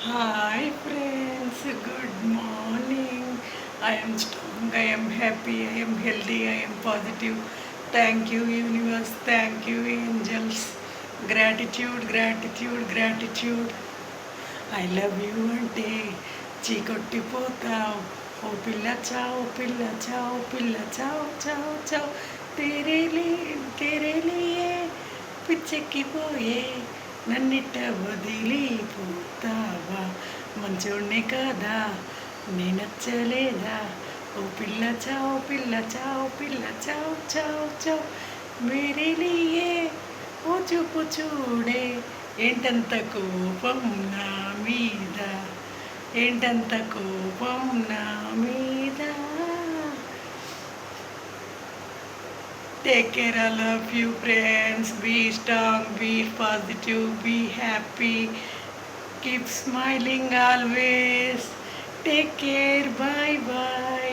Hi friends, good morning. I am strong, I am happy, I am healthy, I am positive. Thank you, universe. Thank you, angels. Gratitude, gratitude, gratitude. I love you అంటే చీకొట్టిపోతావు ఓ పిల్ల చావు పిల్ల చావు పిల్ల చావు చావు చావు తెరేలి తెరేలియే పిచ్చెక్కిపోయే నన్నిట్ట వదిలిపోతావా మంచోడ్నే కాదా నీ నచ్చలేదా ఓ పిల్ల చావు పిల్ల చావు పిల్ల చావు చావు చావు మేరేలియే ఓ చూపు చూడే ఏంటంత కోపం నా మీద ఏంటంత కోపం నా మీద take care all of you friends be strong be positive be happy keep smiling always take care bye bye